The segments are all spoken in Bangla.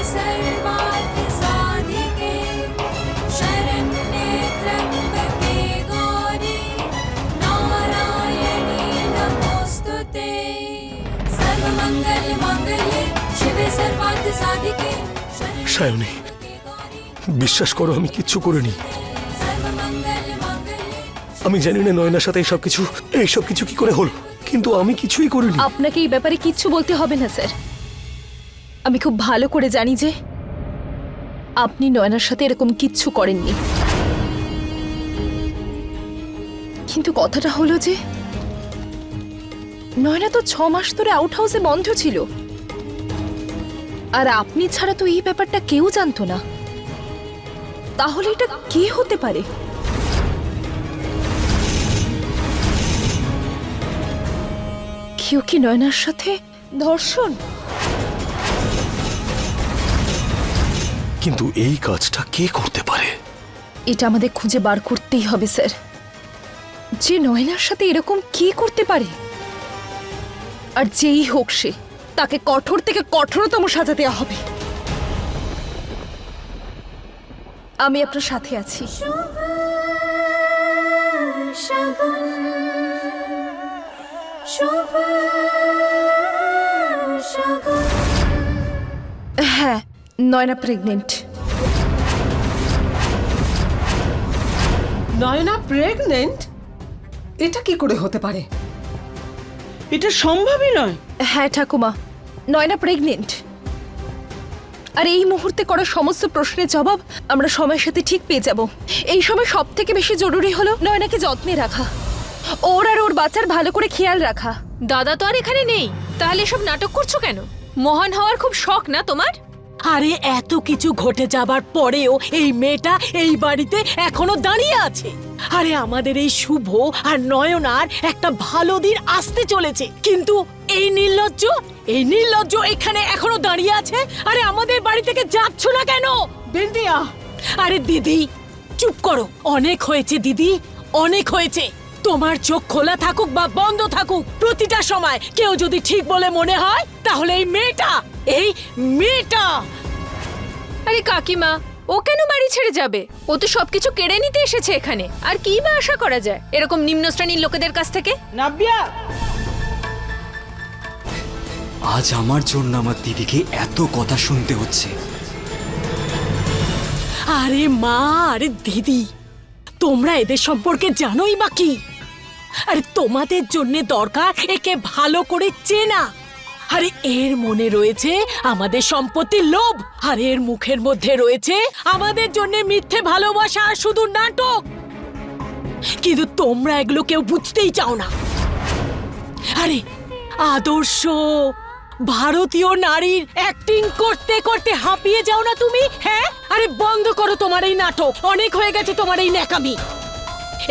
सर्वार्थ साधिके शरण्ये त्र्यम्बके गौरी नारायणी नमोस्तुते सर्वमंगल मांगल्ये शिवे सर्वार्थ साधिके সায়নী, বিশ্বাস করো আমি কিচ্ছু করিনি। আমি জানি না নয়নার সাথে এইসব কিছু কি করে হলো, কিন্তু আমি কিছুই করিনি। আপনাকে এই ব্যাপারে কিচ্ছু বলতে হবে না স্যার। আমি খুব ভালো করে জানি যে আপনি নয়নার সাথে এরকম কিচ্ছু করেননি। কিন্তু কথাটা হলো যে নয়না তো 6 মাস ধরে আউট হাউসে বন্ধ ছিল, আর আপনি ছাড়া তো এই ব্যাপারটা কেউ জানতো না। তাহলে এটা কে হতে পারে? কেউ কি নয়নার সাথে ধর্ষণ? কিন্তু এই কাজটা কে করতে পারে? এটা আমাদের খুঁজে বার করতেই হবে স্যার, যে নয়নার সাথে এরকম কে করতে পারে। আর যেই হোক সে, তাকে কঠোর থেকে কঠোরতম সাজা দেওয়া হবে। আমি আপনার সাথে আছি। হ্যাঁ, নয়না প্রেগনেন্ট। নয়না প্রেগনেন্ট? এটা কি করে হতে পারে? এটা সম্ভবই নয়। হ্যাঁ ঠাকুমা, নয়না প্রেগনেন্ট। আর এই মুহূর্তে করা সমস্ত প্রশ্নের জবাব আমরা সময়ের সাথে ঠিক পেয়ে যাব। এই সময় সব থেকে বেশি জরুরি হলো নয়নাকে যত্নে রাখা, ওর আর ওর বাচ্চার ভালো করে খেয়াল রাখা। দাদা তো আর এখানে নেই, তাহলে সব নাটক করছো কেন? মহান হওয়ার খুব শখ না তোমার? আরে এত কিছু ঘটে যাবার পরেও এই মেয়েটা এই বাড়িতে এখনো দাঁড়িয়ে আছে। আরে আমাদের এই শুভ আর নয়নার একটা ভালো দিন আসতে চলেছে, কিন্তু এই নির্লজ্জ এখানে এখনো দাঁড়িয়ে আছে। আরে আমাদের বাড়ি থেকে যাচ্ছ না কেন? বিন্দিয়া, আরে দিদি চুপ করো, অনেক হয়েছে দিদি, অনেক হয়েছে। তোমার চোখ খোলা থাকুক বা বন্ধ থাকুক, প্রতিটা সময় কেউ যদি ঠিক বলে মনে হয় তাহলে এই মেয়েটা। আরে কাকিমা, ও কেন বাড়ি ছেড়ে যাবে? ও তো সবকিছু কেড়ে নিতে এসেছে এখানে। আর কি বা আশা করা যায় এরকম নিম্ন শ্রেণীর লোকেদের কাছ থেকে? নাব্বিয়া, আজ আমার জন্য আমার দিদিকে এত কথা শুনতে হচ্ছে। আরে মা, আরে দিদি, তোমরা এদের সম্পর্কে জানোই বা কি? আরে তোমাদের জন্য দরকার একে ভালো করে চেনা। আরে এর মনে রয়েছে আমাদের সম্পত্তির লোভ, আর এর মুখের মধ্যে রয়েছে আমাদের জন্য মিথ্যে ভালোবাসা আর শুধু নাটক। কিন্তু তোমরা এগুলো কেউ বুঝতেই চাও না। আরে আদর্শ ভারতীয় নারীর অ্যাক্টিং করতে করতে হাঁপিয়ে যাও না তুমি? হ্যাঁ, আরে বন্ধ করো তোমার এই নাটক, অনেক হয়ে গেছে তোমার এই ন্যাকামি।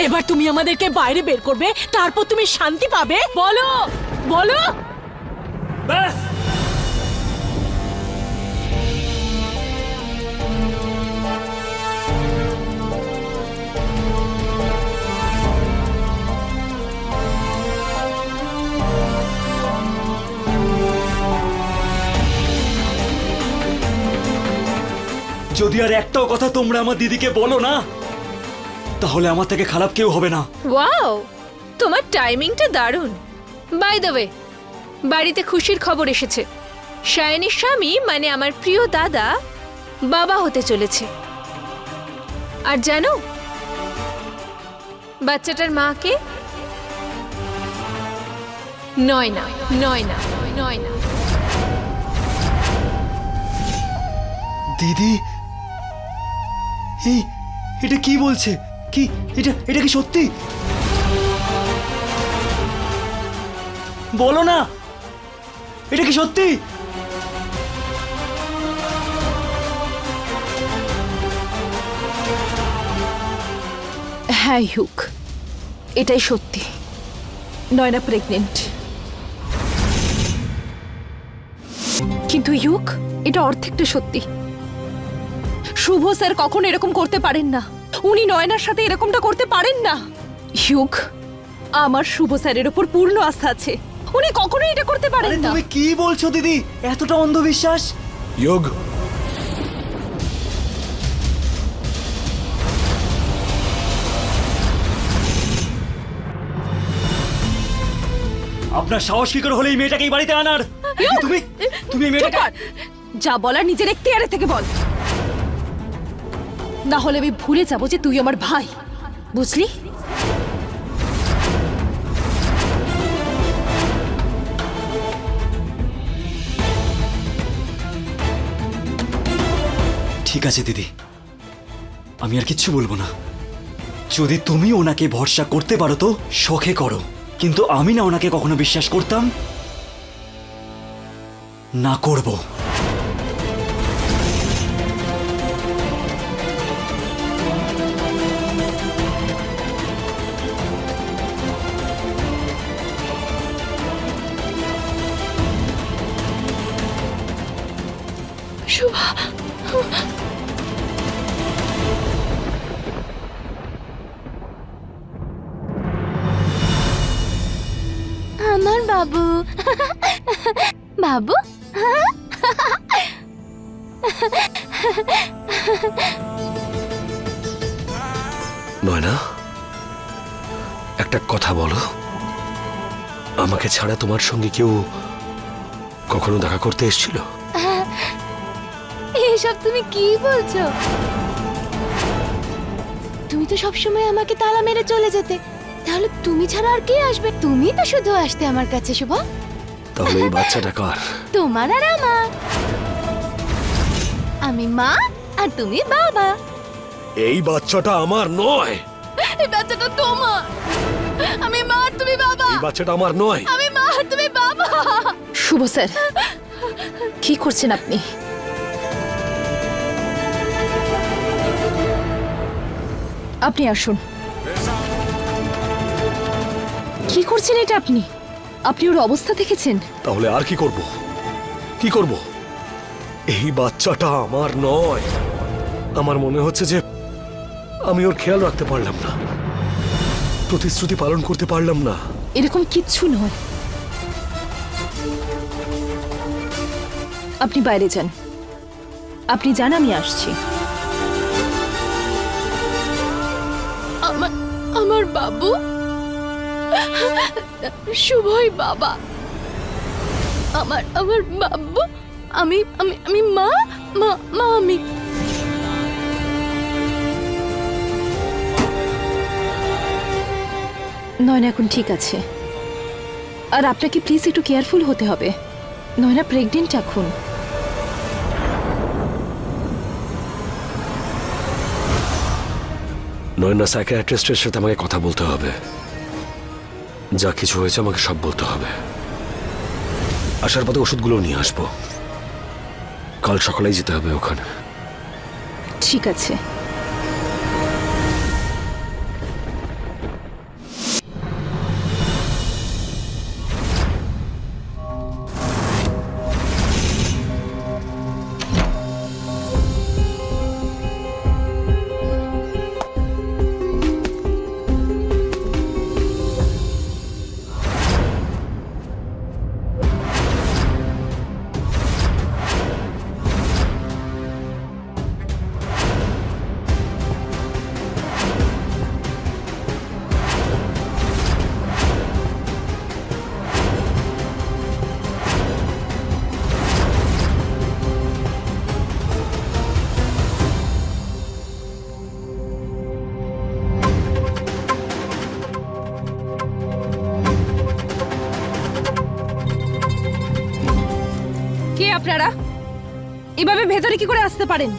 এবার তুমি আমাদেরকে বাইরে বের করবে, তারপর তুমি শান্তি পাবে? বলো বলো। ব্যাস, যদি আর একটাও কথা তোমরা আমার দিদিকে বলো না, তাহলে আমার থেকে খারাপ কেউ হবে না। ওয়াও, তোমার টাইমিংটা দারুণ। বাই দ্য ওয়ে, বাড়িতে খুশির খবর এসেছে। সায়নীর স্বামী মানে আমার প্রিয় দাদা বাবা হতে চলেছে। আর জানো বাচ্চাটার মা কে? নয়না। নয়না নয়না দিদি, এটা কি বলছে? কি এটা কি সত্যি? বলো না, এটা কি সত্যি? হ্যাঁ ইউক, এটাই সত্যি। নয়না প্রেগনেন্ট। কিন্তু ইউক, এটা অর্ধেকটা সত্যি। শুভ স্যার কখনো এরকম করতে পারেন না। উনি নয়নার সাথে এরকমটা করতে পারেন না। ইউক, আমার শুভ স্যারের উপর পূর্ণ আস্থা আছে। উনি কখনোই এটা করতে পারেন না। তুমি কি বলছো দিদি? এতটা অন্ধবিশ্বাস? যোগ, আপনার সাহস কি করে হলো এই মেয়েটাকে এই বাড়িতে আনার? দিদি, তুমি এই চুপ মেয়েটাকে কর। যা বলার নিজের এখতিয়ারে থেকে বল, না হলে আমি ভুলে যাব যে তুই আমার ভাই, বুঝলি? ঠিক আছে দিদি, আমি আর কিচ্ছু বলবো না। যদি তুমি ওনাকে ভরসা করতে পারো তো শখে করো, কিন্তু আমি না ওনাকে কখনো বিশ্বাস করতাম না, করব। আমার বাবু বাবু নয়না, একটা কথা বলো, আমাকে ছাড়া তোমার সঙ্গে কেউ কখনো দেখা করতে এসেছিল? এসব তুমি কি বলছো? তুমি তো সবসময় আমাকে তালা মেরে চলে যেতে, তাহলে তুমি ছাড়া আর কে আসবে? তুমি তো শুধু আসতে আমার কাছে। শুভ, তাহলে এই বাচ্চাটা কার? তোমার আর আমার। আমি মা আর তুমি বাবা। এই বাচ্চাটা আমার নয়। এই বাচ্চাটা তোমার। আমি মা আর তুমি বাবা। এই বাচ্চাটা আমার নয়। আমি মা আর তুমি বাবা। শুভ স্যার, কি করছেন আপনি? আপনি আসুন। কি করছেন এটা আপনি? আপনি ওর অবস্থা দেখেছেন? তাহলে আর কি করব? কি করব? এই বাচ্চাটা আমার নয়। আমার মনে হচ্ছে যে আমি ওর খেয়াল রাখতে পারলাম না, প্রতিশ্রুতি পালন করতে পারলাম না। এরকম কিচ্ছু নয়। আপনি বাইরে যান, আপনি যান, আমি আসছি। আমার বাবু শুভই বাবা। আমার বাবু। আমি আমি আমি মা মা মা আমি। নয়না এখন ঠিক আছে, আর আপনাকে প্লিজ একটু কেয়ারফুল হতে হবে। নয়না প্রেগনেন্ট এখন। নয়না, সাইকিয়াট্রিস্টের সাথে আমাকে কথা বলতে হবে। যা কিছু হয়েছে আমাকে সব বলতে হবে। আসার পথে ওষুধগুলো নিয়ে আসবো। কাল সকালেই যেতে হবে ওখানে। ঠিক আছে। কে আপনারা? এভাবে ভেতরে কি করে আসতে পারেন?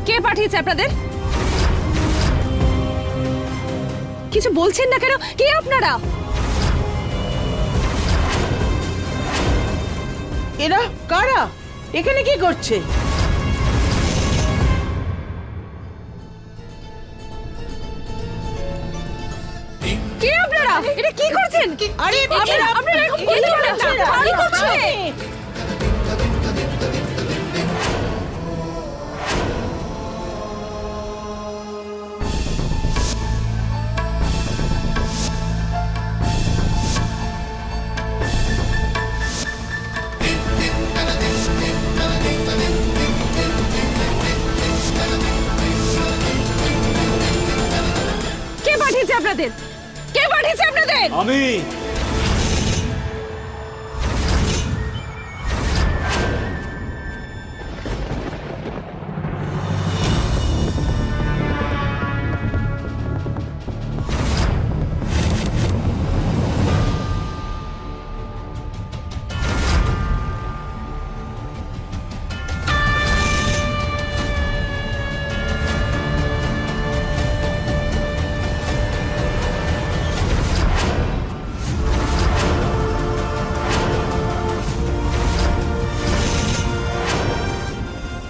কে পাঠিয়েছে আপনাদের? কিছু বলছেন না কেন? কে আপনারা? এরা কারা? এখানে কি করছে? কে আপনারা? এটা কি করছেন? আরে আপনারা আপনারা এরকম করতে পারেন না। কি করছেন? কে পাঠিয়েছে আপনাদের? কে পাঠিয়েছে আপনাদের? আমি